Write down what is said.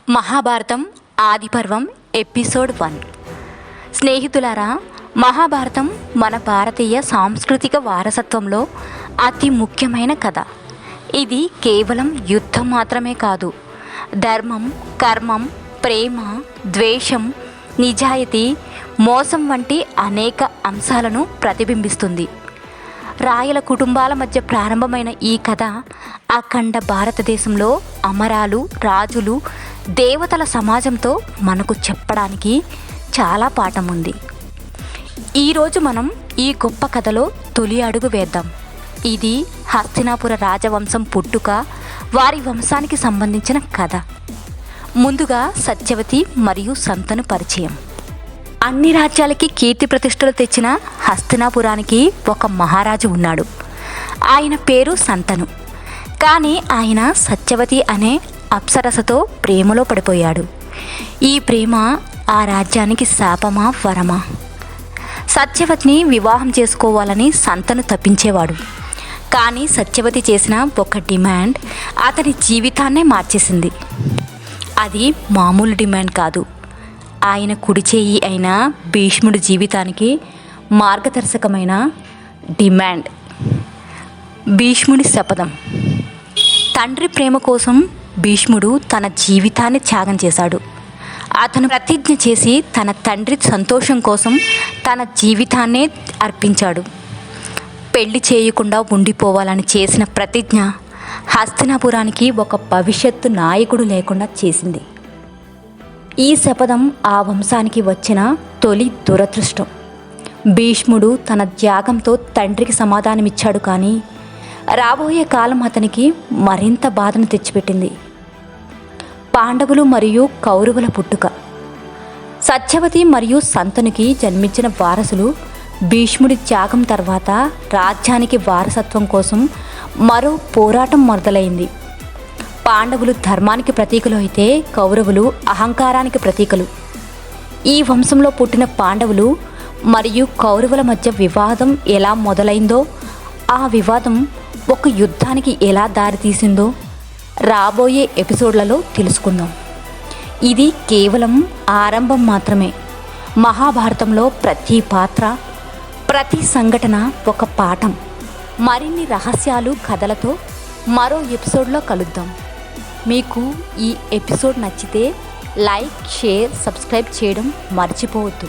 Mahabharatam Adiparvam episode 1. స్నేహితులారా, మహాభారతం మన భారతీయ సాంస్కృతిక వారసత్వంలో అతి ముఖ్యమైన కథ. ఇది కేవలం యుద్ధం మాత్రమే కాదు, ధర్మం, కర్మం, ప్రేమ, ద్వేషం, నిజాయితీ, మోసం వంటి అనేక అంశాలను ప్రతిబింబిస్తుంది. రాయల కుటుంబాల మధ్య ప్రారంభమైన ఈ కథ అఖండ భారతదేశంలో అమరాలు, రాజులు, దేవతల సమాజంతో మనకు చెప్పడానికి చాలా పాఠం ఉంది. ఈరోజు మనం ఈ గొప్ప కథలో తొలి అడుగు వేద్దాం. ఇది హస్తినాపుర రాజవంశం పుట్టుక, వారి వంశానికి సంబంధించిన కథ. ముందుగా సత్యవతి మరియు సంతను పరిచయం. అన్ని రాజ్యాలకి కీర్తి ప్రతిష్టలు తెచ్చిన హస్తినాపురానికి ఒక మహారాజు ఉన్నాడు. ఆయన పేరు సంతను. కానీ ఆయన సత్యవతి అనే అప్సరసతో ప్రేమలో పడిపోయాడు. ఈ ప్రేమ ఆ రాజ్యానికి శాపమా వరమా? సత్యవతిని వివాహం చేసుకోవాలని సంతను తప్పించేవాడు. కానీ సత్యవతి చేసిన ఒక డిమాండ్ అతని జీవితాన్నే మార్చేసింది. అది మామూలు డిమాండ్ కాదు, ఆయన కుడి చేయి అయిన భీష్ముడి జీవితానికి మార్గదర్శకమైన డిమాండ్. భీష్ముడి శపథం. తండ్రి ప్రేమ కోసం భీష్ముడు తన జీవితాన్ని త్యాగం చేశాడు. అతను ప్రతిజ్ఞ చేసి తన తండ్రి సంతోషం కోసం తన జీవితాన్నే అర్పించాడు. పెళ్లి చేయకుండా ఉండిపోవాలని చేసిన ప్రతిజ్ఞ హస్తినాపురానికి ఒక భవిష్యత్తు నాయకుడు లేకుండా చేసింది. ఈ శపథం ఆ వంశానికి వచ్చిన తొలి దురదృష్టం. భీష్ముడు తన త్యాగంతో తండ్రికి సమాధానమిచ్చాడు, కానీ రాబోయే కాలం అతనికి మరింత బాధను తెచ్చిపెట్టింది. పాండవులు మరియు కౌరవుల పుట్టుక. సత్యవతి మరియు సంతనుకి జన్మించిన వారసులు. భీష్ముడి త్యాగం తర్వాత రాజ్యానికి వారసత్వం కోసం మరో పోరాటం మొదలైంది. పాండవులు ధర్మానికి ప్రతీకలు అయితే కౌరవులు అహంకారానికి ప్రతీకలు. ఈ వంశంలో పుట్టిన పాండవులు మరియు కౌరవుల మధ్య వివాదం ఎలా మొదలైందో, ఆ వివాదం ఒక యుద్ధానికి ఎలా దారితీసిందో రాబోయే ఎపిసోడ్లలో తెలుసుకుందాం. ఇది కేవలం ఆరంభం మాత్రమే. మహాభారతంలో ప్రతి పాత్ర, ప్రతి సంఘటన ఒక పాఠం. మరిన్ని రహస్యాలు, కథలతో మరో ఎపిసోడ్లో కలుద్దాం. మీకు ఈ ఎపిసోడ్ నచ్చితే లైక్, షేర్, సబ్స్క్రైబ్ చేయడం మర్చిపోవద్దు.